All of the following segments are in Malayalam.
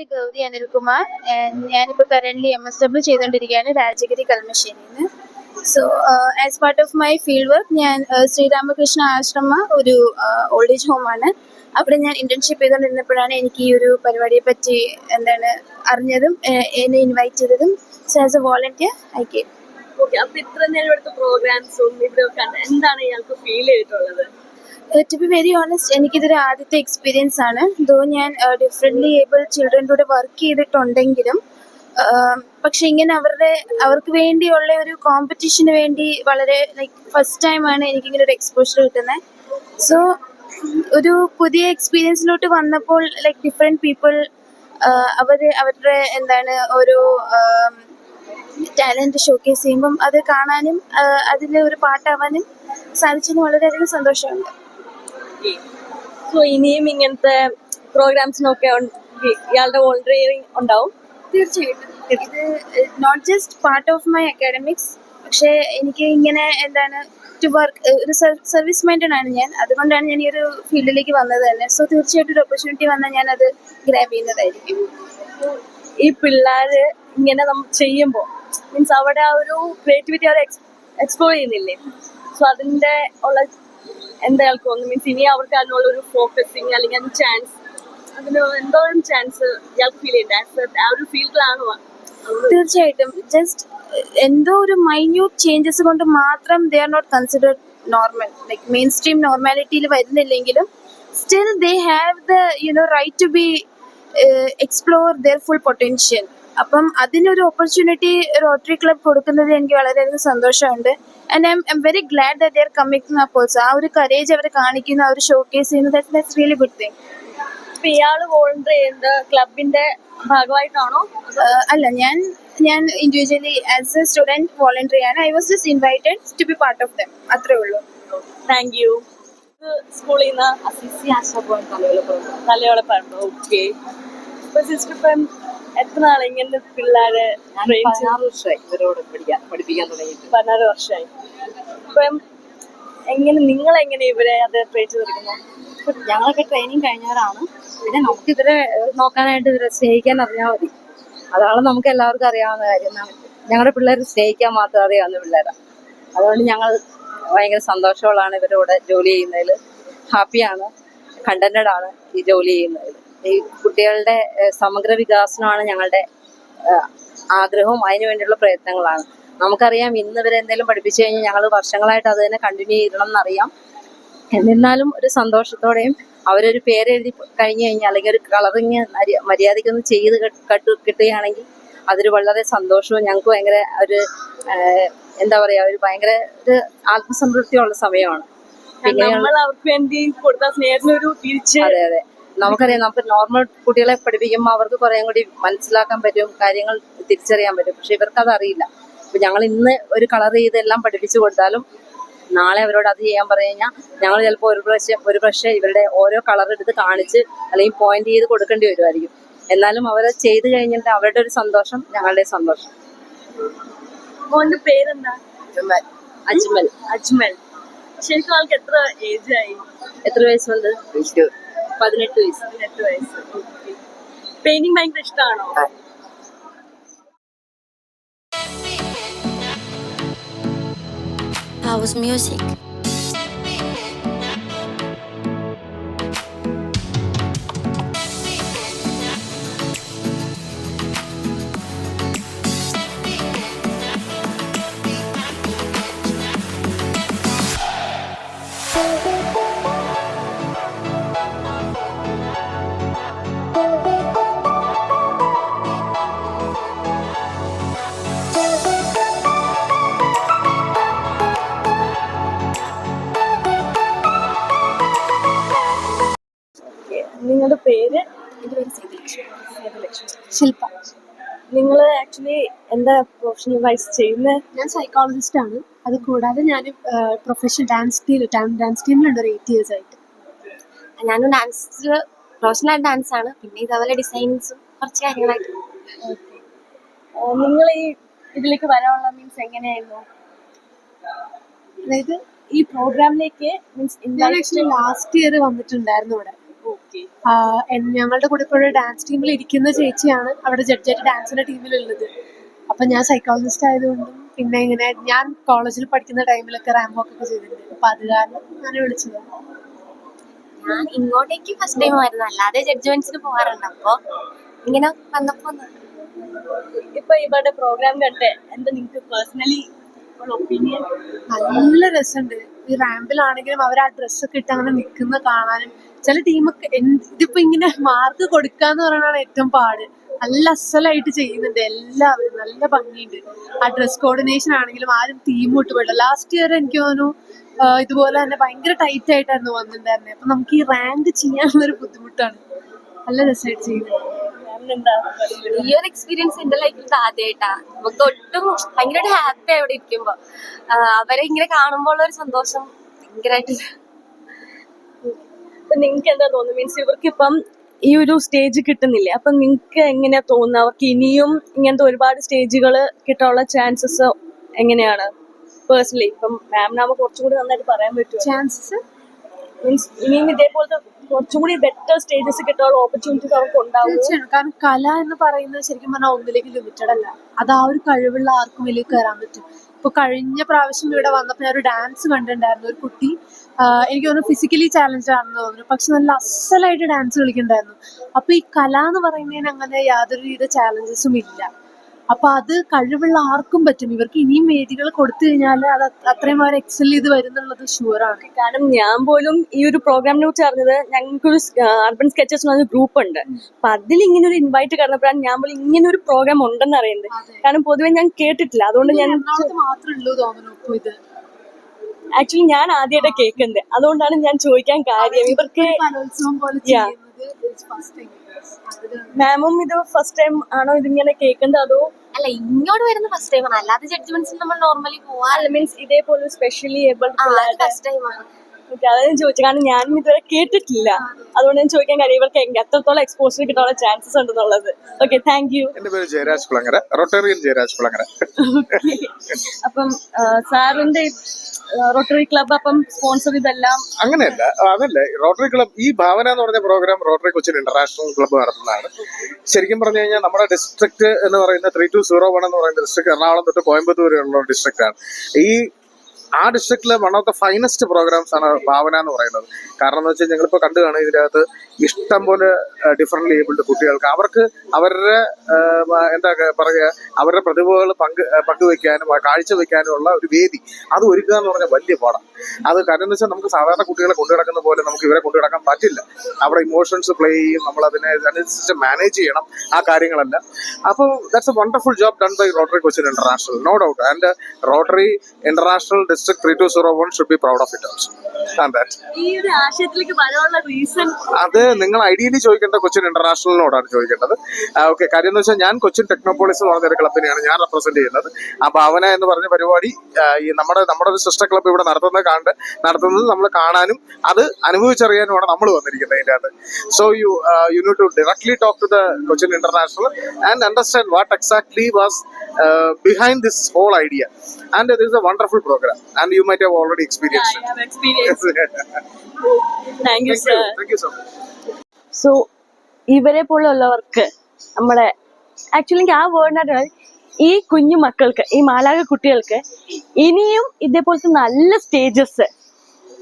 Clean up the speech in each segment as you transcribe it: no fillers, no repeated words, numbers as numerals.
പേര് ഗൗരി അനിൽകുമാർ. ഞാനിപ്പോൾ കറൻ്റ്ലി MSW ചെയ്തുകൊണ്ടിരിക്കുകയാണ് രാജഗിരി കളമശ്ശേരിയിൽ നിന്ന്. So as part of my field work ഞാൻ ശ്രീരാമകൃഷ്ണ ആശ്രമ ഒരു ഓൾഡ് ഏജ് ഹോമാണ്. അവിടെ ഞാൻ ഇന്റേൺഷിപ്പ് ചെയ്തുകൊണ്ടിരുന്നപ്പോഴാണ് എനിക്ക് ഈ ഒരു പരിപാടിയെ പറ്റി അറിഞ്ഞതും എന്നെ ഇൻവൈറ്റ് ചെയ്തതും. So as A volunteer I came. Okay, അപ്പൊ ഇത്ര നേരം എടുത്ത പ്രോഗ്രാംസും ഇതൊക്കെ എന്താണ് ഇയാൾക്ക് ഫീൽ ചെയ്തിട്ടുള്ളത്? ടു ബി വെരി ഓണസ്റ്റ്, എനിക്കിതൊരു ആദ്യത്തെ എക്സ്പീരിയൻസ് ആണ്. ദോ ഞാൻ ഡിഫറെൻ്റ്ലി ഏബിൾ ചിൽഡ്രൻ്റെ കൂടെ വർക്ക് ചെയ്തിട്ടുണ്ടെങ്കിലും പക്ഷെ ഇങ്ങനെ അവർക്ക് വേണ്ടിയുള്ള ഒരു കോമ്പറ്റീഷന് വേണ്ടി വളരെ ഫസ്റ്റ് ടൈമാണ് എനിക്കിങ്ങനെ ഒരു എക്സ്പോഷർ കിട്ടുന്നത്. സോ ഒരു പുതിയ എക്സ്പീരിയൻസിലോട്ട് വന്നപ്പോൾ ഡിഫറെൻറ്റ് പീപ്പിൾ അവരുടെ ഓരോ ടാലൻറ്റ് ഷോക്കേസ് ചെയ്യുമ്പം അത് കാണാനും അതിൽ ഒരു പാട്ടാവാനും സാധിച്ചതിന് വളരെയധികം സന്തോഷമുണ്ട്. സോ ഇനിയും ഇങ്ങനത്തെ പ്രോഗ്രാംസിനൊക്കെ ഇയാളുടെ വോളണ്ടിയറിംഗ് ഉണ്ടാവും? തീർച്ചയായിട്ടും. ഇത് not just part of my academics, പക്ഷേ എനിക്ക് ഇങ്ങനെ ടു വർക്ക് ഒരു സർവീസ് മൈൻഡഡ് ആണ് ഞാൻ. അതുകൊണ്ടാണ് ഞാൻ ഈ ഒരു ഫീൽഡിലേക്ക് വന്നത് തന്നെ. സോ തീർച്ചയായിട്ടും ഒരു ഓപ്പർച്യൂണിറ്റി വന്നാൽ ഞാനത് ഗ്രാബ് ചെയ്യുന്നതായിരിക്കും. ഈ പിള്ളേര് ഇങ്ങനെ നമ്മൾ ചെയ്യുമ്പോൾ മീൻസ് അവിടെ ആ ഒരു ക്രിയേറ്റിവിറ്റി അവർ എക്സ്പ്ലോർ ചെയ്യുന്നില്ലേ? സോ അതിൻ്റെ ഉള്ള എന്താ തോന്നുന്നു? മീൻസ് ഇനി അവർക്ക് അതിനുള്ള ഒരു ഫോക്കസിങ് അല്ലെങ്കിൽ അതിന് ചാൻസ്, അതിന് എന്തോരം ചാൻസ് ഇയാൾക്ക് ഫീൽ ചെയ്യുന്നുണ്ട്? ആ ഒരു ഫീൽഡിലാണോ? തീർച്ചയായിട്ടും. ജസ്റ്റ് എന്തോ ഒരു മൈന്യൂട്ട് ചേഞ്ചസ് കൊണ്ട് മാത്രം they are not considered normal. Mainstream നോർമാലിറ്റിയിൽ വരുന്നില്ലെങ്കിലും still they have the right to be explore their full potential. അപ്പം അതിനൊരു ഓപ്പർച്യൂണിറ്റി റോട്ടറി ക്ലബ് കൊടുക്കുന്നത് എനിക്ക് വളരെയധികം സന്തോഷമുണ്ട്. And I'm very glad that they are coming up also. ആ ഒരു കറേജ് അവർ കാണിക്കുന്നു, അവർ ഷോക്കേസ് ചെയ്യുന്നു. That's really good thing. ഇപ്പൊ ഇയാള് വോളണ്ടിയർ ചെയ്യുന്നത് ക്ലബിന്റെ ഭാഗമായിട്ടാണോ? അല്ല, ഞാൻ individually as a student volunteer ആണ്. I was just invited to be part of them. അത്രേ ഉള്ളൂ. Thank you. സ്കൂളിൽ നിന്ന് അസിസി ആശാഭവൻ തലയോളപ്പറമ്പ്. ഓക്കെ. ഇപ്പൊ സിസ്റ്റർ ഇപ്പം എത്ര നാളെ ഇങ്ങനെ പിള്ളേരെ? 16 വർഷമായി ഇവരോട് പഠിപ്പിക്കാൻ തുടങ്ങിയിട്ട്. 16 വർഷമായി. ഇപ്പം നിങ്ങളെങ്ങനെ ഇവരെ അത് ട്രെയിൻ ചെയ്തെടുക്കുന്നു? ഞങ്ങളൊക്കെ ട്രെയിനിങ് കഴിഞ്ഞവരാണ്. പിന്നെ നമുക്ക് ഇവരെ നോക്കാനായിട്ട് ഇവരെ സ്നേഹിക്കാൻ അറിഞ്ഞാൽ മതി. അതാണ് നമുക്ക് എല്ലാവർക്കും അറിയാവുന്ന കാര്യം. ഞങ്ങളുടെ പിള്ളേർ സ്നേഹിക്കാൻ മാത്രം അറിയാവുന്ന പിള്ളേരാണ്. അതുകൊണ്ട് ഞങ്ങൾ ഭയങ്കര സന്തോഷമുള്ളതാണ് ഇവരുടെ കൂടെ ജോലി ചെയ്യുന്നതിൽ. ഹാപ്പിയാണ്, കണ്ടന്റഡ് ആണ് ഈ ജോലി ചെയ്യുന്നതിൽ. ഈ കുട്ടികളുടെ സമഗ്ര വികാസനമാണ് ഞങ്ങളുടെ ആഗ്രഹവും അതിനു വേണ്ടിയുള്ള പ്രയത്നങ്ങളാണ്. നമുക്കറിയാം ഇന്ന് ഇവരെ എന്തെങ്കിലും പഠിപ്പിച്ചു കഴിഞ്ഞാൽ ഞങ്ങൾ വർഷങ്ങളായിട്ട് അത് തന്നെ കണ്ടിന്യൂ ചെയ്യണം എന്നറിയാം. എന്നിരുന്നാലും ഒരു സന്തോഷത്തോടെയും അവരൊരു പേരെഴുതി കഴിഞ്ഞു കഴിഞ്ഞാൽ അല്ലെങ്കിൽ ഒരു കളറിങ് മര്യാദയ്ക്കൊന്ന് ചെയ്ത് കിട്ടുകയാണെങ്കിൽ അതൊരു വളരെ സന്തോഷവും ഞങ്ങൾക്ക് ഭയങ്കര ഒരു എന്താ പറയുക, ഒരു ഭയങ്കര ഒരു ആത്മസംതൃപ്തിയുള്ള സമയമാണ്. പിന്നെ അവർക്ക് വേണ്ടി കൊടുത്ത സ്നേഹത്തിനൊരു തിരിച്ച്. അതെ അതെ, നമുക്കറിയാം നമുക്ക് നോർമൽ കുട്ടികളെ പഠിപ്പിക്കുമ്പോൾ അവർക്ക് കുറേ കൂടി മനസ്സിലാക്കാൻ പറ്റും, കാര്യങ്ങൾ തിരിച്ചറിയാൻ പറ്റും. പക്ഷെ ഇവർക്കത് അറിയില്ല. അപ്പം ഞങ്ങൾ ഇന്ന് ഒരു കളർ ചെയ്തെല്ലാം പഠിപ്പിച്ചു കൊടുത്താലും നാളെ അവരോട് അത് ചെയ്യാൻ പറഞ്ഞു കഴിഞ്ഞാൽ ഞങ്ങൾ ചിലപ്പോൾ ഒരു പ്രാവശ്യം ഇവരുടെ ഓരോ കളർ എടുത്ത് കാണിച്ച് അല്ലെങ്കിൽ പോയിന്റ് ചെയ്ത് കൊടുക്കേണ്ടി വരുമായിരിക്കും. എന്നാലും അവരെ ചെയ്ത് കഴിഞ്ഞിട്ട് അവരുടെ ഒരു സന്തോഷം ഞങ്ങളുടെ സന്തോഷം. മോന്റെ പേരെന്താ? അജ്മൽ. അജ്മൽ. ശരിക്കും ആൾക്ക് എത്ര ഏജ് ആയി? എത്ര വയസ്സുണ്ട്? 18 വയസ്സ്. 18 വയസ്സ്. പെയിന്റിങ് ഭയങ്കര ഇഷ്ടമാണോ? House music. നിങ്ങളുടെ പേര്? ശില്പ. നിങ്ങൾ ആക്ച്വലി എന്താ പ്രൊഫഷണൽ വൈസ് ചെയ്യുന്നത്? ഞാൻ സൈക്കോളജിസ്റ്റ് ആണ്. അത് കൂടാതെ ഞാൻ പ്രൊഫഷണൽ ഡാൻസ് ടീമിലുണ്ട് ഒരു 8 years ആയിട്ട്. ഞാനും ഡാൻസിൽ പ്രൊഫഷണൽ ഡാൻസ് ആണ്. പിന്നെ ഇതേപോലെ ഡിസൈനിങ്സും കുറച്ച് കാര്യങ്ങളായിട്ട്. നിങ്ങൾ ഈ ഇതിലേക്ക് വരാനുള്ള മീൻസ് എങ്ങനെയായിരുന്നു? അതായത് ഈ പ്രോഗ്രാമിലേക്ക് മീൻസ് ഞാൻ ആക്ച്വലി ലാസ്റ്റ് ഇയർ വന്നിട്ടുണ്ടായിരുന്നു ഇവിടെ. പറ്റി? ഞങ്ങളുടെ കൂടെ ഇപ്പോൾ ഡാൻസ് ടീമിൽ ഇരിക്കുന്ന ചേച്ചിയാണ് അവിടെ ജഡ്ജായിട്ട് ഡാൻസിന്റെ ടീമിലുള്ളത്. അപ്പൊ ഞാൻ സൈക്കോളജിസ്റ്റ് ആയതുകൊണ്ടും പിന്നെ ഇങ്ങനെ ഞാൻ കോളേജിൽ പഠിക്കുന്ന ടൈമിലൊക്കെ റാമ്പ് വർക്ക് ഒക്കെ ചെയ്തിട്ടുണ്ട്. അപ്പൊ അത് കാരണം ഞാൻ വിളിച്ചതാണ്. ഞാൻ ഇങ്ങോട്ടേക്ക് ഫസ്റ്റ് ടൈം ആയിരുന്നു, അല്ലാതെ ജഡ്ജ്മെന്റ്സിന് പോകാറുണ്ട്. അപ്പൊ ഇങ്ങനെ വന്നപ്പോ ഇപ്പൊ ഇവരുടെ പ്രോഗ്രാം കണ്ട് എന്താ നിങ്ങൾക്ക് പേഴ്സണലി ഒപ്പീനിയൻ? നല്ല രസമുണ്ട്. ഈ റാമ്പിലാണെങ്കിലും അവർ ആ ഡ്രസ്സൊക്കെ ഇട്ട് അങ്ങനെ നിൽക്കുന്ന കാണാനും ചില ടീമൊക്കെ ഇതിപ്പോ ഇങ്ങനെ മാർക്ക് കൊടുക്കാന്ന് പറയുന്നതാണ് ഏറ്റവും പാട്. നല്ല അസലായിട്ട് ചെയ്യുന്നുണ്ട് എല്ലാവരും, നല്ല ഭംഗിയുണ്ട്. ആ ഡ്രസ് കോർഡിനേഷൻ ആണെങ്കിലും ആരും തീം വിട്ടുപോയില്ല. ലാസ്റ്റ് ഇയർ എനിക്ക് തോന്നുന്നു ഇതുപോലെ തന്നെ ഭയങ്കര ടൈറ്റ് ആയിട്ടായിരുന്നു വന്നിട്ടുണ്ടായിരുന്നത്. അപ്പൊ നമുക്ക് ഈ റാങ്ക് ചെയ്യാനുള്ളൊരു ബുദ്ധിമുട്ടാണ്. നല്ല രസമായിട്ട് ചെയ്യുന്നത്. ഈ ഒരു എക്സ്പീരിയൻസ് എന്റെ ലൈഫിൽ ആദ്യമായിട്ടാ. നമുക്ക് ഒട്ടും ഭയങ്കരമായിട്ട് ഹാപ്പി അവിടെ ഇരിക്കുമ്പോ അവരെ ഇങ്ങനെ കാണുമ്പോൾ ഒരു സന്തോഷം ഭയങ്കരമായിട്ട്. നിങ്ങൾക്ക് എന്താ തോന്നുന്നു? മീൻസ് ഇവർക്ക് ഇപ്പം ഈ ഒരു സ്റ്റേജ് കിട്ടുന്നില്ലേ, അപ്പൊ നിങ്ങൾക്ക് എങ്ങനെയാ തോന്നുന്നത്? അവർക്ക് ഇനിയും ഇങ്ങനത്തെ ഒരുപാട് സ്റ്റേജുകൾ കിട്ടാനുള്ള ചാൻസസ് എങ്ങനെയാണ് പേഴ്സണലി? ഇപ്പം മാമിനാകുമ്പോൾ കുറച്ചും കൂടി നന്നായിട്ട് പറയാൻ പറ്റുമോ? ചാൻസസ് മീൻസ് ഇനിയും ഇതേപോലത്തെ കുറച്ചും കൂടി ബെറ്റർ സ്റ്റേജസ് കിട്ടാനുള്ള ഓപ്പർച്യൂണിറ്റീസ് അവർക്ക് ഉണ്ടാവും. തീർച്ചയായും. കാരണം കല എന്ന് പറയുന്നത് ശരിക്കും പറഞ്ഞാൽ ഒന്നിലേക്ക് ലിമിറ്റഡ് അല്ല. അത് ആ ഒരു കഴിവുള്ള ആർക്കും വലിയ കയറാൻ പറ്റും. ഇപ്പൊ കഴിഞ്ഞ പ്രാവശ്യം ഇവിടെ വന്നപ്പോൾ ഞാൻ ഒരു ഡാൻസ് കണ്ടിട്ടുണ്ടായിരുന്നു. ഒരു കുട്ടി എനിക്ക് തോന്നുന്നു ഫിസിക്കലി ചാലഞ്ച് ആണെന്ന് തോന്നുന്നു, പക്ഷെ നല്ല അസലായിട്ട് ഡാൻസ് കളിക്കണ്ടായിരുന്നു. അപ്പൊ ഈ കല എന്ന് പറയുന്നതിന് അങ്ങനെ യാതൊരു വിധ ചാലഞ്ചസും ഇല്ല. അപ്പൊ അത് കഴിവുള്ള ആർക്കും പറ്റും. ഇവർക്ക് ഇനിയും വേദികൾ കൊടുത്തു കഴിഞ്ഞാൽ അത് അത്രയും അവർ എക്സൽ ചെയ്ത് വരുന്നുള്ളത് ഷുവറാണ്. കാരണം ഞാൻ പോലും ഈ ഒരു പ്രോഗ്രാമിനെ കുറിച്ച് അറിഞ്ഞത്, ഞങ്ങൾക്കൊരു അർബൻ സ്കെച്ചസ് എന്ന ഗ്രൂപ്പ് ഉണ്ട്. അപ്പൊ അതിൽ ഇങ്ങനെ ഒരു ഇൻവൈറ്റ് കടന്നപ്പോഴാണ് ഞാൻ പോലും ഇങ്ങനെ ഒരു പ്രോഗ്രാം ഉണ്ടെന്ന് അറിയുന്നത്. കാരണം പൊതുവെ ഞാൻ കേട്ടിട്ടില്ല, അതുകൊണ്ട് ഞാൻ മാത്രമേ ഉള്ളൂ തോന്നുന്നു ഇപ്പൊ ഇത്. ആക്ച്വലി ഞാൻ ആദ്യമായിട്ട് കേൾക്കുന്നത്, അതുകൊണ്ടാണ് ഞാൻ ചോദിക്കാൻ കാര്യം. ഇവർക്ക് കലോത്സവം പോലെ ചെയ്യുന്നത് ഫസ്റ്റ് ടൈം. മാമും ഇത് ഫസ്റ്റ് ടൈം ആണോ ഇതിങ്ങനെ കേൾക്കുന്നത്, അതോ? അല്ല, ഇങ്ങോട്ട് വരുന്ന ഫസ്റ്റ് ടൈമാണ്, അല്ലാതെ ജഡ്ജ്മെന്റ്സിൽ നമ്മൾ നോർമലി പോവാറ്. മീൻസ് ഇതേപോലെ സ്പെഷ്യലി ഫസ്റ്റ് ടൈമാണ്. അതാണ് ഞാൻ ചോദിച്ചത്. കാരണം ഞാനും ഇതുവരെ കേട്ടിട്ടില്ല, അതുകൊണ്ട് ഞാൻ ചോദിക്കാൻ കാര്യം ഇവർക്ക് എത്രത്തോളം എക്സ്പോഷർ കിട്ടാനുള്ള ചാൻസസ് ഉണ്ടെന്നുള്ളത്. Okay, thank you. എന്റെ പേര് ജയരാജ് കുളങ്ങര, റൊട്ടേറിയൻ ജയരാജ് കുളങ്ങര. അപ്പം സാറിന്റെ റോട്ടറി ക്ലബ് അപ്പം സ്പോൺസർ ഇതെല്ലാം അങ്ങനെയല്ല, അതല്ല. റോട്ടറി ക്ലബ്, ഈ ഭാവന എന്ന് പറഞ്ഞ programme Rotary Cochin International Club നടത്തുന്നതാണ്. ശരിക്കും പറഞ്ഞു കഴിഞ്ഞാൽ നമ്മുടെ ഡിസ്ട്രിക്ട് എന്ന് പറയുന്ന 3201 എന്ന് പറയുന്ന ഡിസ്ട്രിക്ട് എറണാകുളം തൊട്ട് കോയമ്പത്തൂർ വരെയുള്ള ഡിസ്ട്രിക്ട് ആണ്. ആ ഡിസ്ട്രിക്റ്റിലെ one of the finest programs ആണ് ഭാവന എന്ന് പറയുന്നത്. കാരണം എന്ന് വെച്ചാൽ ഞങ്ങളിപ്പോൾ കണ്ടു കാണും, ഇതിനകത്ത് ഇഷ്ടം പോലെ ഡിഫറെന്റ് ഏബിൾഡ് കുട്ടികൾക്ക് അവർക്ക് അവരുടെ എന്താ പറയുക, അവരുടെ പ്രതിഭകൾ പങ്കുവെക്കാനും കാഴ്ചവെക്കാനും ഉള്ള ഒരു വേദി അത് ഒരുക്കുക എന്ന് പറഞ്ഞാൽ വലിയ പാടാണ്. അത് കാരണം എന്ന് വെച്ചാൽ നമുക്ക് സാധാരണ കുട്ടികളെ കൊണ്ടു കിടക്കുന്ന പോലെ നമുക്ക് ഇവരെ കൊണ്ടു കിടക്കാൻ പറ്റില്ല. അവിടെ ഇമോഷൻസ് പ്ലേ ചെയ്യും, നമ്മൾ അതിനനുസരിച്ച് മാനേജ് ചെയ്യണം ആ കാര്യങ്ങളെല്ലാം. അപ്പോൾ that's a wonderful job done by Rotary Cochin International, no doubt. And Rotary International District 3201 should be proud of it also. And that. ഈ ഒരു ആശയത്തിലേക്ക് വരാനുള്ള റീസൺ അത് നിങ്ങൾ ഐഡിയലി ചോദിക്കേണ്ട കൊച്ചിൻ ഇന്റർനാഷണലിനോടാണ് ചോദിക്കേണ്ടത്. ഓക്കെ, കാര്യം എന്ന് വെച്ചാൽ ഞാൻ കൊച്ചിൻ ടെക്നോപോളിസ് എന്ന് പറഞ്ഞൊരു ക്ലബിനെയാണ് ഞാൻ റെപ്രസെന്റ് ചെയ്യുന്നത്. ആ ഭാവന എന്ന് പറഞ്ഞ പരിപാടി ഈ നമ്മുടെ ഒരു സിസ്റ്റർ ക്ലബ് ഇവിടെ നടത്തുന്നത് നമ്മൾ കാണാനും അത് അനുഭവിച്ചറിയാനുമാണ് നമ്മൾ വന്നിരിക്കുന്നത് അതിൻ്റെ അകത്ത്. So you need to directly talk to the Cochin International and understand what exactly was behind this whole idea, and this is a wonderful program and you might have already experienced it. Thank you sir. Thank you so much. So ഇവരെ പോലുള്ളവർക്ക് നമ്മുടെ ആക്ച്വലി ആ വേർഡിനായിട്ട് ഈ കുഞ്ഞു മക്കൾക്ക്, ഈ മാലാക കുട്ടികൾക്ക് ഇനിയും ഇതേപോലത്തെ നല്ല സ്റ്റേജസ്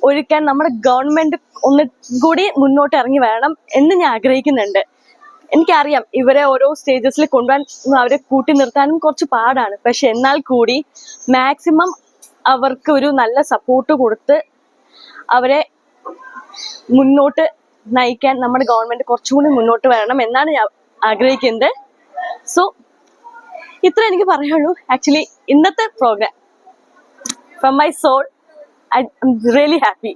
ഒരുക്കാൻ നമ്മുടെ ഗവൺമെന്റ് ഒന്ന് കൂടി മുന്നോട്ട് ഇറങ്ങി വരണം എന്ന് ഞാൻ ആഗ്രഹിക്കുന്നുണ്ട്. എനിക്കറിയാം ഇവരെ ഓരോ സ്റ്റേജസിൽ കൊണ്ടുപോകാൻ അവരെ കൂട്ടി നിർത്താനും കുറച്ച് പാടാണ്, പക്ഷെ എന്നാൽ കൂടി മാക്സിമം അവർക്ക് ഒരു നല്ല സപ്പോർട്ട് കൊടുത്ത് അവരെ മുന്നോട്ട് നയിക്കാൻ നമ്മുടെ ഗവൺമെന്റ് കുറച്ചും കൂടി മുന്നോട്ട് വരണം എന്നാണ് ഞാൻ ആഗ്രഹിക്കുന്നത്. സോ ഇത്ര എനിക്ക് പറയുള്ളൂ. ആക്ച്വലി ഇന്നത്തെ programme from my soul, I'm really happy.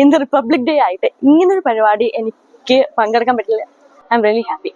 ഇന്ന് റിപ്പബ്ലിക് ഡേ ആയിട്ട് ഇങ്ങനൊരു പരിപാടി എനിക്ക് പങ്കെടുക്കാൻ പറ്റില്ല. I'm really happy.